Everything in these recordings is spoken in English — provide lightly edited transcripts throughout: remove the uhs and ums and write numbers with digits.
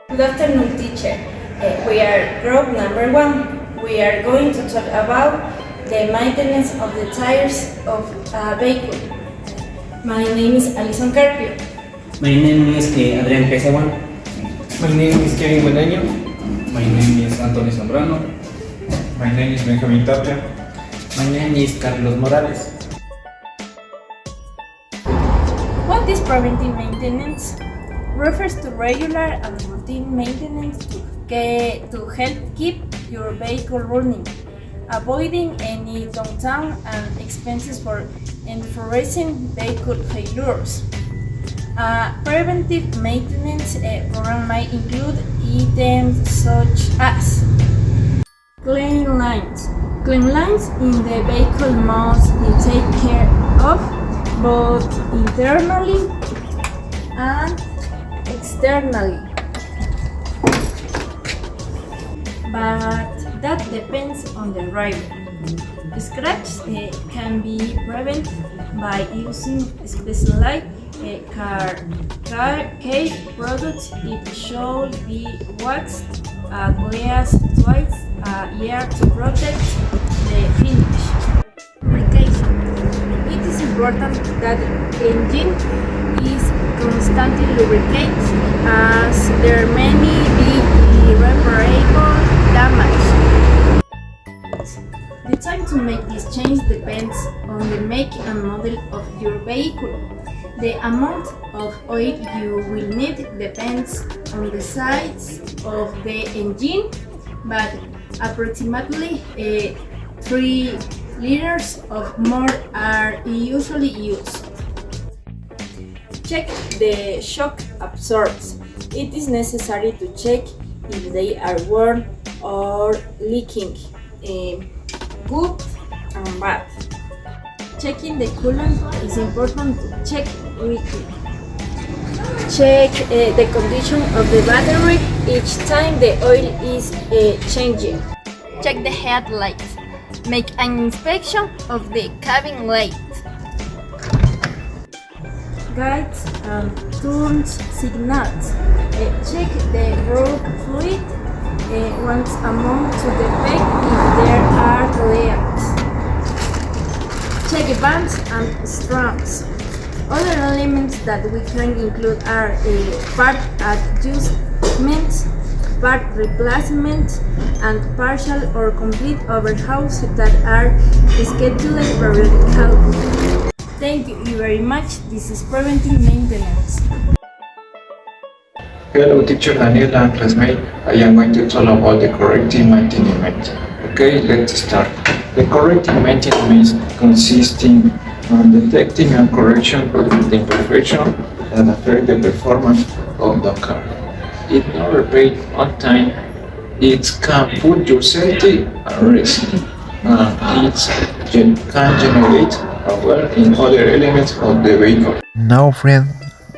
Good afternoon, teacher. We are group number 1. We are going to talk about the maintenance of the tires of a vehicle. My name is Alison Carpio. My name is Adrián Pesawan. My name is Kevin Buenaño. My name is Antonio Zambrano. My name is Benjamin Tapia. My name is Carlos Morales. What is preventive maintenance? Refers to regular and routine maintenance to help keep your vehicle running, avoiding any downtime and expenses for enforcing vehicle failures. Preventive maintenance program might include items such as clean lines. Clean lines in the vehicle must be taken care of both internally and externally, but that depends on the driver. Scratches can be prevented by using specialized car care products. It should be waxed at least twice a year to protect the finish. Lubrication. It is important that the engine is constantly lubricated, as there may be irreparable damage. The time to make this change depends on the make and model of your vehicle. The amount of oil you will need depends on the size of the engine, but approximately 3 liters of more are usually used. Check the shock absorbers. It is necessary to check if they are worn or leaking, good and bad. Checking the coolant is important to check weekly. Check the condition of the battery each time the oil is changing. Check the headlights. Make an inspection of the cabin light. Guides and turn signals. Check the road fluid once a month to detect if there are leaks. Check bands and strands. Other elements that we can include are part adjustments, part replacement, and partial or complete overhauls that are scheduled periodically. Thank you very much. This is preventive maintenance. Hello, teacher Daniela and classmate. I am going to talk about the corrective maintenance. Okay, let's start. The corrective maintenance consisting on detecting and correction of the imperfection that affect the performance of the car. If not repaired on time, it can put your safety at risk. It can generate a wear in other elements of the vehicle. Now, friend,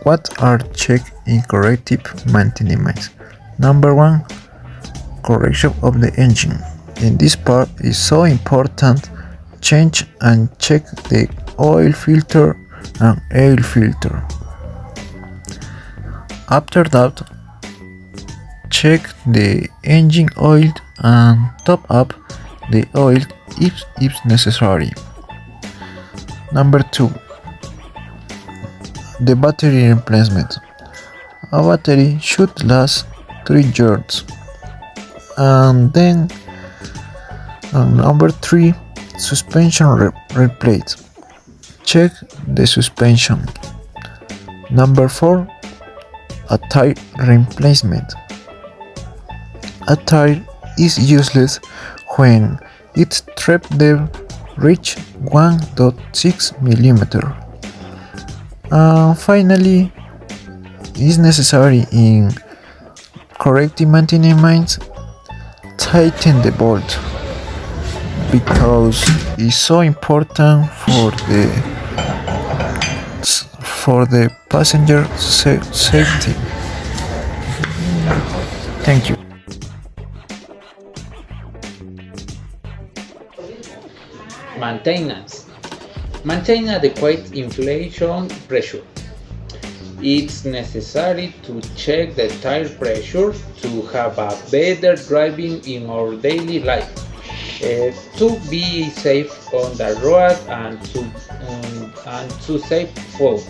what are checked in corrective maintenance? Number 1, correction of the engine. In this part is so important. Change and check the oil filter and air filter. After that, check the engine oil and top up the oil if necessary. Number 2, the battery replacement. A battery should last 3 years. And then number 3, suspension replate. Check the suspension. Number 4, a tire replacement. A tire is useless when its tread depth reach 1.6 mm. Finally, is necessary in corrective maintenance, tighten the bolt, because it's so important for the passenger safety. Thank you. Maintenance. Maintain adequate inflation pressure. It's necessary to check the tire pressure to have a better driving in our daily life, to be safe on the road and to save fuel.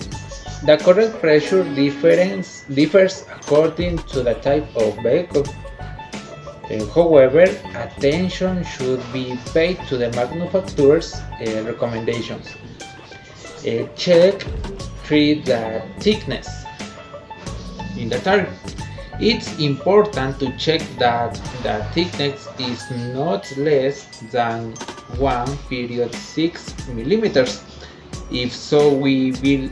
The correct pressure differs according to the type of vehicle. However, attention should be paid to the manufacturer's recommendations. Check the thickness in the tire. It's important to check that the thickness is not less than 1.6 millimeters. If so, we will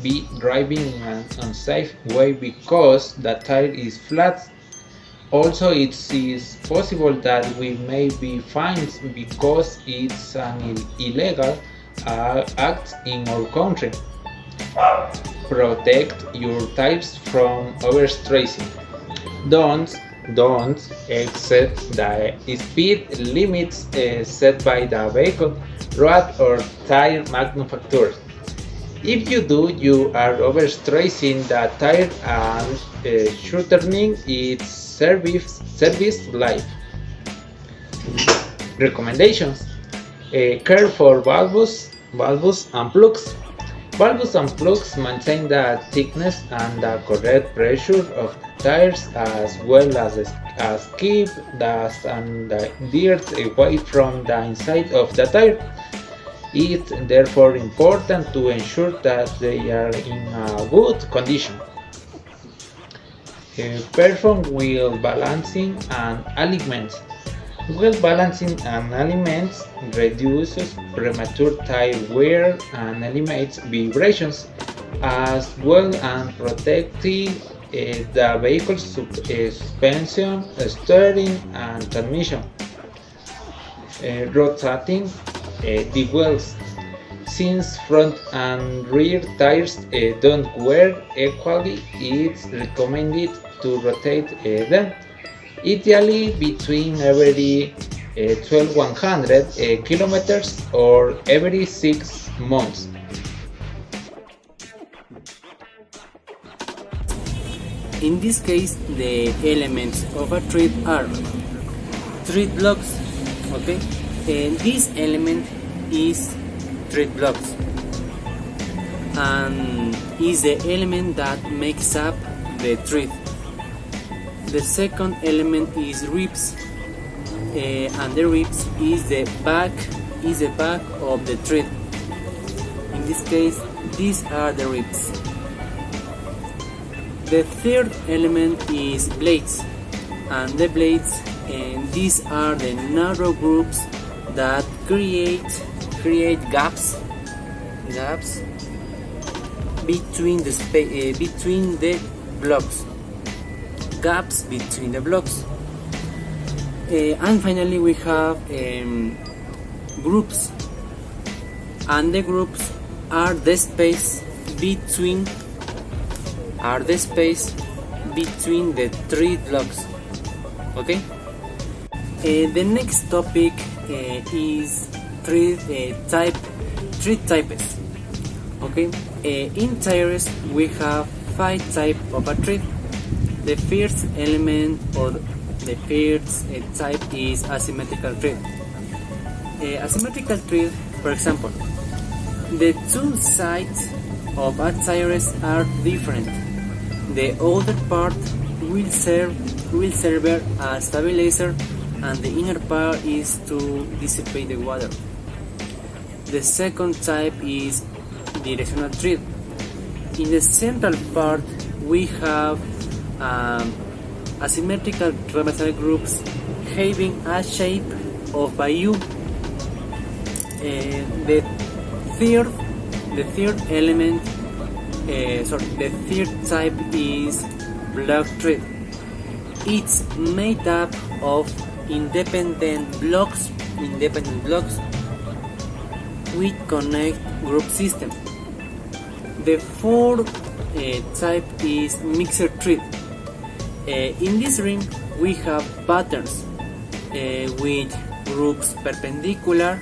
be driving in an unsafe way because the tire is flat. Also, it is possible that we may be fined because it's an illegal act in our country. Protect your tires from overstressing. Don't exceed the speed limits set by the vehicle, road or tire manufacturer. If you do, you are overstressing the tire and shortening its service life. Recommendations: care for valves and plugs. Valves and plugs maintain the thickness and the correct pressure of the tires, as well as keep dust and dirt away from the inside of the tire. It's therefore important to ensure that they are in a good condition. Perform wheel balancing and alignment. Wheel balancing and alignment reduces premature tire wear and eliminates vibrations, as well as protecting the vehicle's suspension, steering, and transmission. Rotating the wheels. Since front and rear tires don't wear equally, it's recommended to rotate them, ideally between every 1200 kilometers or every 6 months. In this case, the elements of a tread are tread blocks. Okay, and this element is tread blocks and is the element that makes up the tread. The second element is ribs, and the ribs is the back of the tread. In this case, these are the ribs. The third element is blades, and the blades, and these are the narrow grooves that create gaps between the blocks. Gaps between the blocks. And finally, we have groups, and the groups are the space between the three blocks. Okay. The next topic is tread types. Okay. In tires we have 5 types of a tread. The first element or the first type is asymmetrical tread. Asymmetrical tread, for example, the two sides of a tire are different. The outer part will serve as stabilizer, and the inner part is to dissipate the water. The second type is directional tread. In the central part we have asymmetrical traversal groups having a shape of a U. The third type is block tread. It's made up of independent blocks with connect group system. The fourth type is mixed tread. In this ring we have patterns with groups perpendicular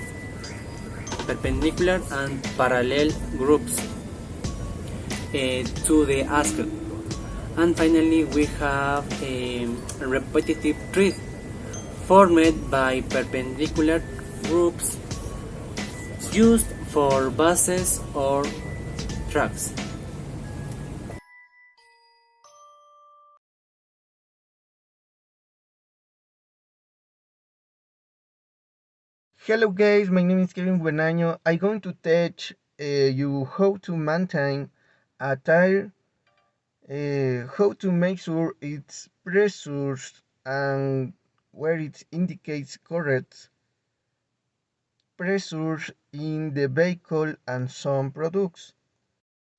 and parallel groups. to the axle. And finally we have a repetitive tread formed by perpendicular groups used for buses or trucks. Hello guys, my name is Kevin Buenaño. I'm going to teach you how to maintain a tire, how to make sure its pressures and where it indicates correct pressures in the vehicle and some products.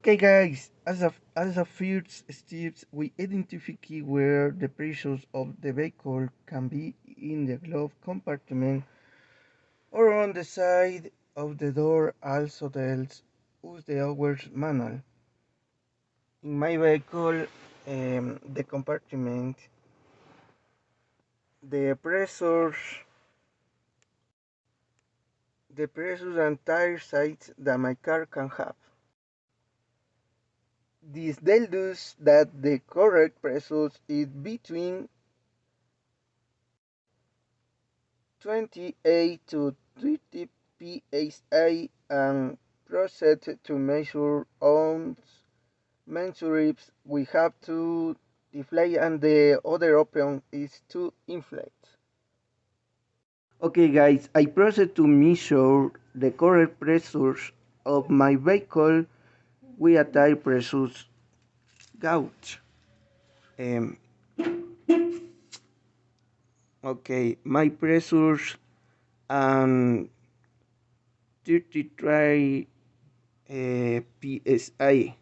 Okay guys, as a first steps, we identify where the pressures of the vehicle can be in the glove compartment or on the side of the door. Also tells us the hours manual. In my vehicle, the compartment, the pressures and tire size that my car can have. This tells us that the correct pressures is between 28 to 30 psi and processed to measure ounce measurables. We have to deflate and the other option is to inflate. Okay guys, I proceed to measure the correct pressures of my vehicle with a tire pressure gauge. Okay, my pressures and 33 psi.